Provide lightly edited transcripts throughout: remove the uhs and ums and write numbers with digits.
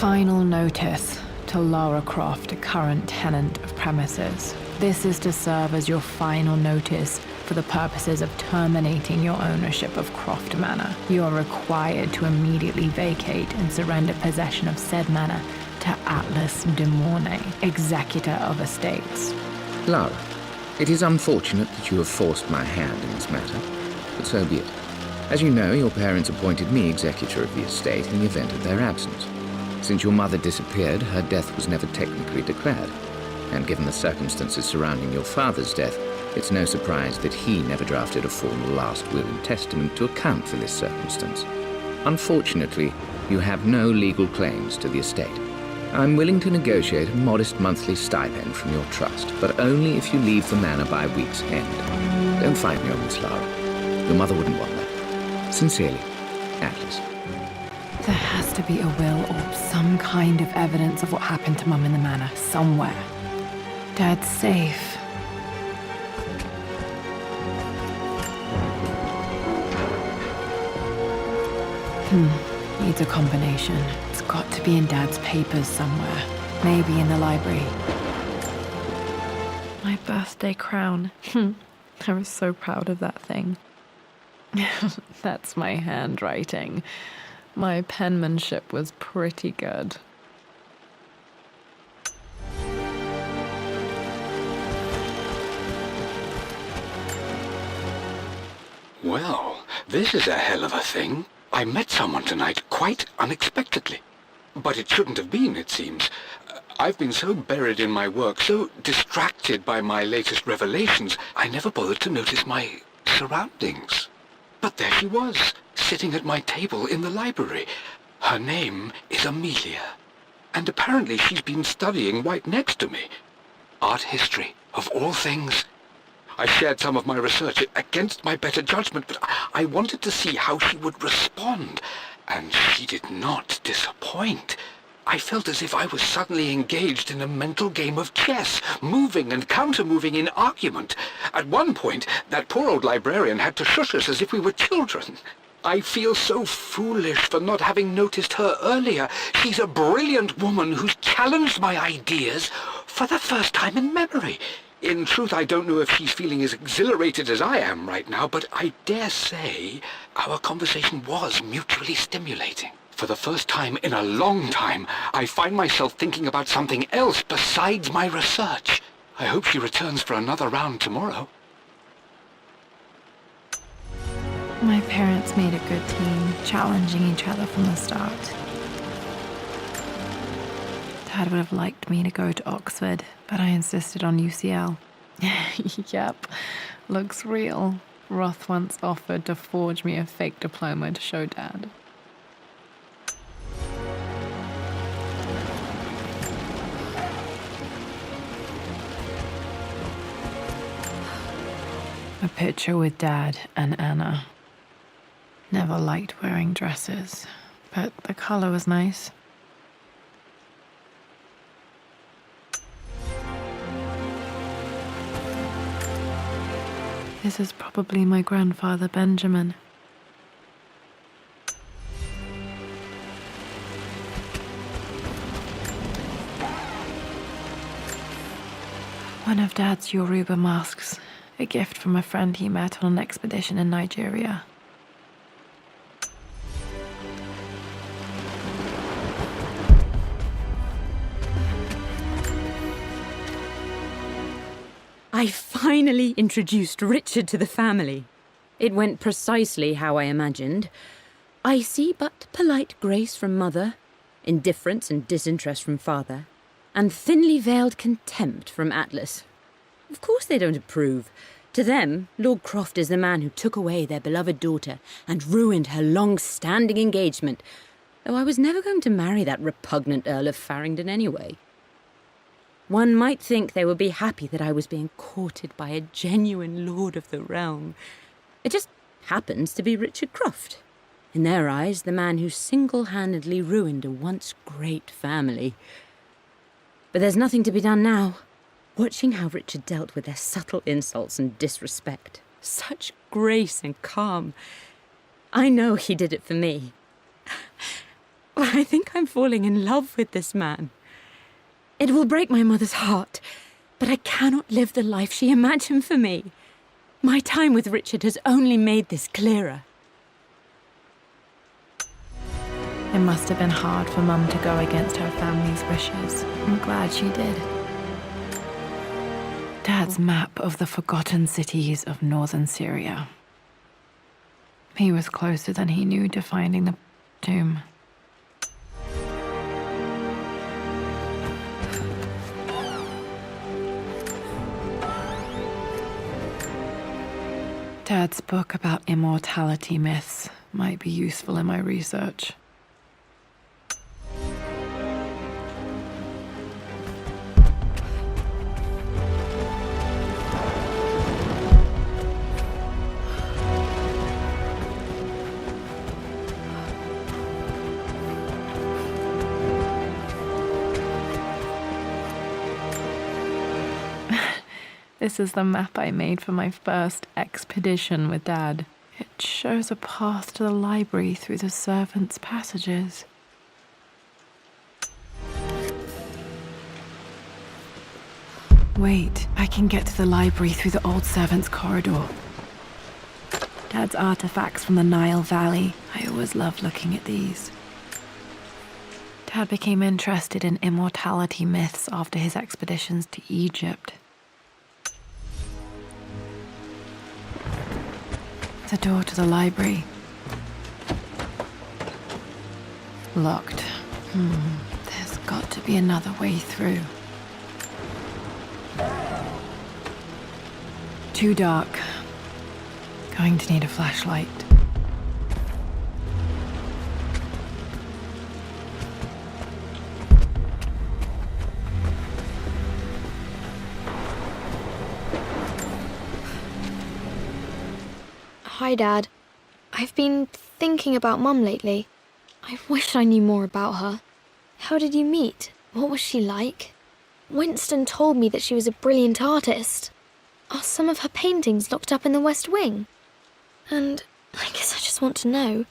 Final notice to Lara Croft, current tenant of premises. This is to serve as your final notice for the purposes of terminating your ownership of Croft Manor. You are required to immediately vacate and surrender possession of said manor to Atlas de Mornay, executor of estates. Lara, it is unfortunate that you have forced my hand in this matter, but so be it. As you know, your parents appointed me executor of the estate in the event of their absence. Since your mother disappeared, her death was never technically declared. And given the circumstances surrounding your father's death, it's no surprise that he never drafted a formal last will and testament to account for this circumstance. Unfortunately, you have no legal claims to the estate. I'm willing to negotiate a modest monthly stipend from your trust, but only if you leave the manor by week's end. Don't fight me on this, Lara. Your mother wouldn't want that. Sincerely, Atlas. There has to be a will or some kind of evidence of what happened to Mum in the manor, somewhere. Dad's safe. Needs a combination. It's got to be in Dad's papers somewhere. Maybe in the library. My birthday crown. I was so proud of that thing. That's my handwriting. My penmanship was pretty good. Well, this is a hell of a thing. I met someone tonight quite unexpectedly. But it shouldn't have been, it seems. I've been so buried in my work, so distracted by my latest revelations, I never bothered to notice my surroundings. But there she was, sitting at my table in the library. Her name is Amelia. And apparently she's been studying right next to me. Art history, of all things. I shared some of my research against my better judgment, but I wanted to see how she would respond, and she did not disappoint. I felt as if I was suddenly engaged in a mental game of chess, moving and counter-moving in argument. At one point, that poor old librarian had to shush us as if we were children. I feel so foolish for not having noticed her earlier. She's a brilliant woman who's challenged my ideas for the first time in memory. In truth, I don't know if she's feeling as exhilarated as I am right now, but I dare say our conversation was mutually stimulating. For the first time in a long time, I find myself thinking about something else besides my research. I hope she returns for another round tomorrow. My parents made a good team, challenging each other from the start. Dad would have liked me to go to Oxford, but I insisted on UCL. Yep, looks real. Roth once offered to forge me a fake diploma to show Dad. A picture with Dad and Anna. Never liked wearing dresses, but the color was nice. This is probably my grandfather, Benjamin. One of Dad's Yoruba masks, a gift from a friend he met on an expedition in Nigeria. I finally introduced Richard to the family. It went precisely how I imagined. I see but polite grace from mother, indifference and disinterest from father, and thinly veiled contempt from Atlas. Of course they don't approve. To them, Lord Croft is the man who took away their beloved daughter and ruined her long-standing engagement, though I was never going to marry that repugnant Earl of Farringdon anyway. One might think they would be happy that I was being courted by a genuine lord of the realm. It just happens to be Richard Croft. In their eyes, the man who single-handedly ruined a once great family. But there's nothing to be done now. Watching how Richard dealt with their subtle insults and disrespect. Such grace and calm. I know he did it for me. I think I'm falling in love with this man. It will break my mother's heart, but I cannot live the life she imagined for me. My time with Richard has only made this clearer. It must have been hard for Mum to go against her family's wishes. I'm glad she did. Dad's map of the forgotten cities of northern Syria. He was closer than he knew to finding the tomb. Dad's book about immortality myths might be useful in my research. This is the map I made for my first expedition with Dad. It shows a path to the library through the servants' passages. Wait, I can get to the library through the old servants' corridor. Dad's artifacts from the Nile Valley. I always loved looking at these. Dad became interested in immortality myths after his expeditions to Egypt. The door to the library. Locked. There's got to be another way through. Too dark. Going to need a flashlight. Hi, Dad. I've been thinking about Mum lately. I wish I knew more about her. How did you meet? What was she like? Winston told me that she was a brilliant artist. Are some of her paintings locked up in the West Wing? And I guess I just want to know,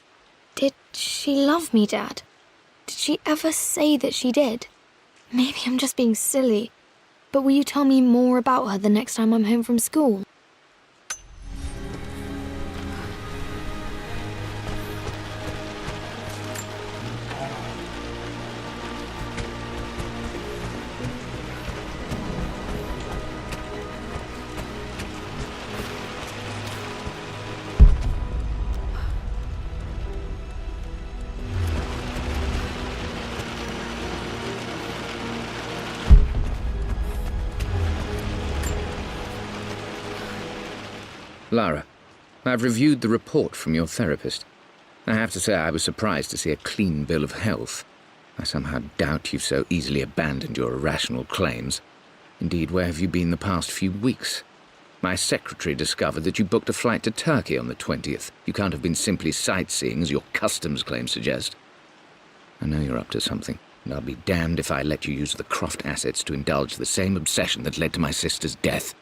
did she love me, Dad? Did she ever say that she did? Maybe I'm just being silly, but will you tell me more about her the next time I'm home from school? Lara, I've reviewed the report from your therapist. I have to say I was surprised to see a clean bill of health. I somehow doubt you've so easily abandoned your irrational claims. Indeed, where have you been the past few weeks? My secretary discovered that you booked a flight to Turkey on the 20th. You can't have been simply sightseeing, as your customs claims suggest. I know you're up to something, and I'll be damned if I let you use the Croft assets to indulge the same obsession that led to my sister's death.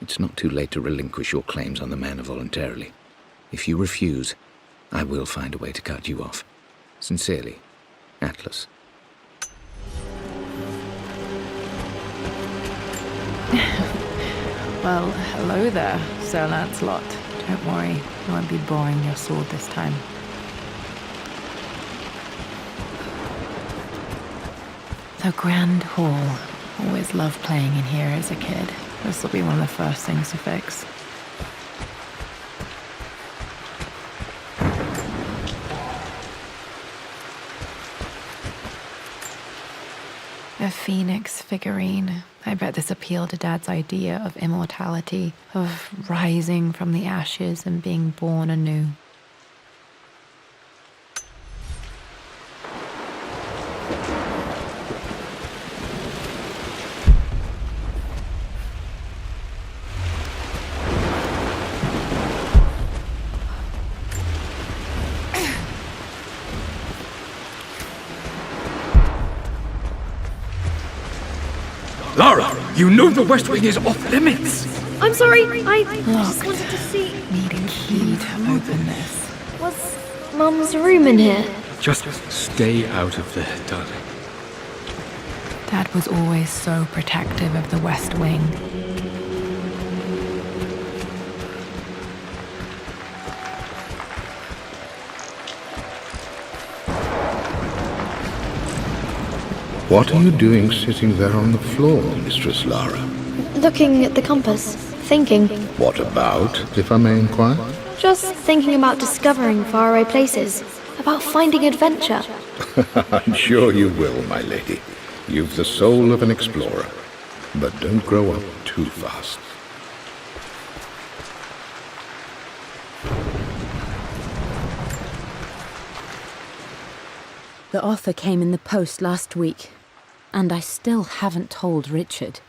It's not too late to relinquish your claims on the manor voluntarily. If you refuse, I will find a way to cut you off. Sincerely, Atlas. Well, hello there, Sir Lancelot. Don't worry, I won't be boring your sword this time. The Grand Hall. Always loved playing in here as a kid. This will be one of the first things to fix. A phoenix figurine. I bet this appealed to Dad's idea of immortality, of rising from the ashes and being born anew. Lara, you know the West Wing is off limits. I'm sorry, I just Locked. wanted to see... Need a key to open this. Was Mum's room in here? Just stay out of there, darling. Dad was always so protective of the West Wing. What are you doing sitting there on the floor, Mistress Lara? Looking at the compass, thinking. What about, if I may inquire? Just thinking about discovering faraway places, about finding adventure. I'm sure you will, my lady. You've the soul of an explorer. But don't grow up too fast. The offer came in the post last week, and I still haven't told Richard.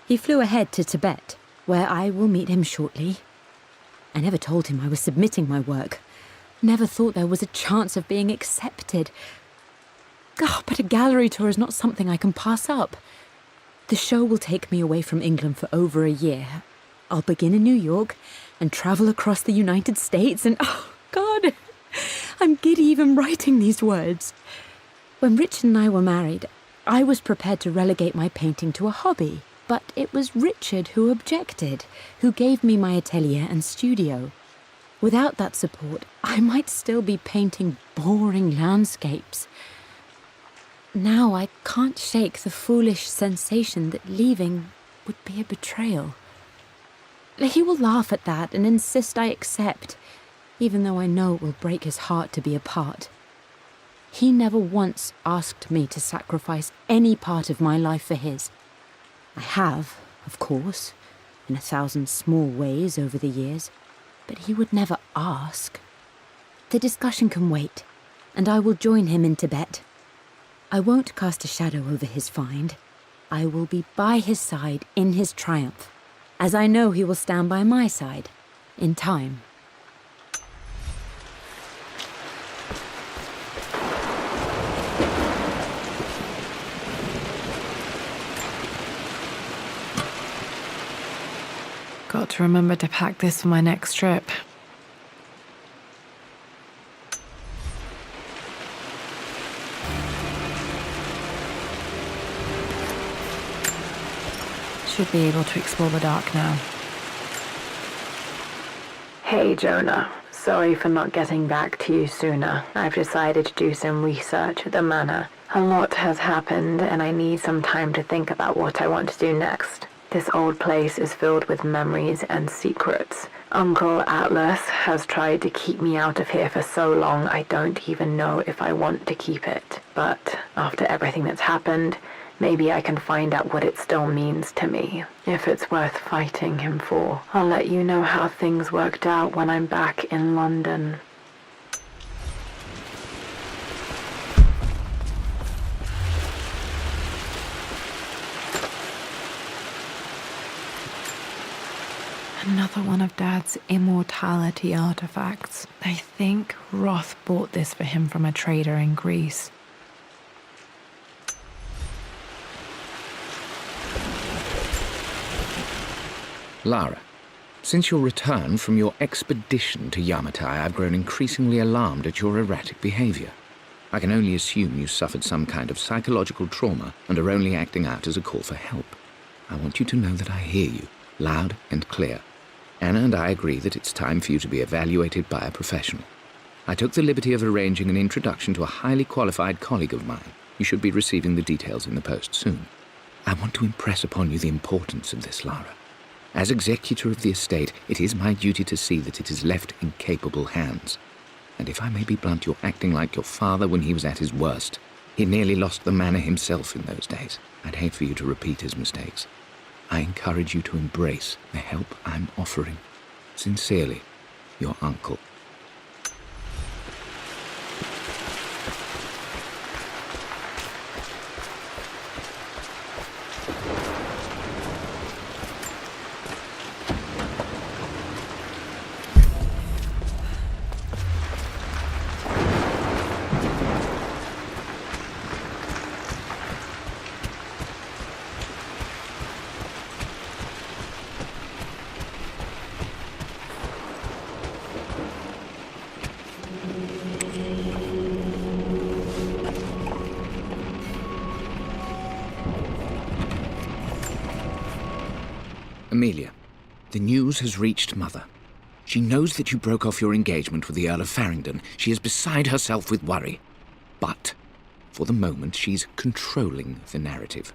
He flew ahead to Tibet, where I will meet him shortly. I never told him I was submitting my work. Never thought there was a chance of being accepted. Oh, but a gallery tour is not something I can pass up. The show will take me away from England for over a year. I'll begin in New York and travel across the United States and, oh, God, I'm giddy even writing these words. When Richard and I were married, I was prepared to relegate my painting to a hobby, but it was Richard who objected, who gave me my atelier and studio. Without that support, I might still be painting boring landscapes. Now I can't shake the foolish sensation that leaving would be a betrayal. He will laugh at that and insist I accept, even though I know it will break his heart to be apart. He never once asked me to sacrifice any part of my life for his. I have, of course, in 1,000 small ways over the years, but he would never ask. The discussion can wait, and I will join him in Tibet. I won't cast a shadow over his find. I will be by his side in his triumph, as I know he will stand by my side, in time. Got to remember to pack this for my next trip. Should be able to explore the dark now. Hey, Jonah. Sorry for not getting back to you sooner. I've decided to do some research at the manor. A lot has happened, and I need some time to think about what I want to do next. This old place is filled with memories and secrets. Uncle Atlas has tried to keep me out of here for so long I don't even know if I want to keep it. But after everything that's happened, maybe I can find out what it still means to me. If it's worth fighting him for, I'll let you know how things worked out when I'm back in London. Another one of Dad's immortality artifacts. I think Roth bought this for him from a trader in Greece. Lara, since your return from your expedition to Yamatai, I've grown increasingly alarmed at your erratic behavior. I can only assume you suffered some kind of psychological trauma and are only acting out as a call for help. I want you to know that I hear you, loud and clear. Anna and I agree that it's time for you to be evaluated by a professional. I took the liberty of arranging an introduction to a highly qualified colleague of mine. You should be receiving the details in the post soon. I want to impress upon you the importance of this, Lara. As executor of the estate, it is my duty to see that it is left in capable hands. And if I may be blunt, you're acting like your father when he was at his worst. He nearly lost the manor himself in those days. I'd hate for you to repeat his mistakes. I encourage you to embrace the help I'm offering. Sincerely, your uncle. Amelia, the news has reached Mother. She knows that you broke off your engagement with the Earl of Farringdon. She is beside herself with worry. But, for the moment, she's controlling the narrative.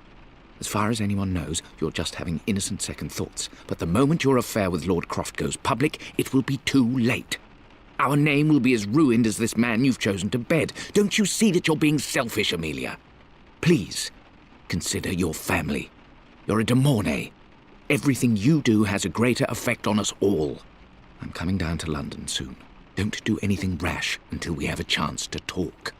As far as anyone knows, you're just having innocent second thoughts. But the moment your affair with Lord Croft goes public, it will be too late. Our name will be as ruined as this man you've chosen to bed. Don't you see that you're being selfish, Amelia? Please, consider your family. You're a de Mornay. Everything you do has a greater effect on us all. I'm coming down to London soon. Don't do anything rash until we have a chance to talk.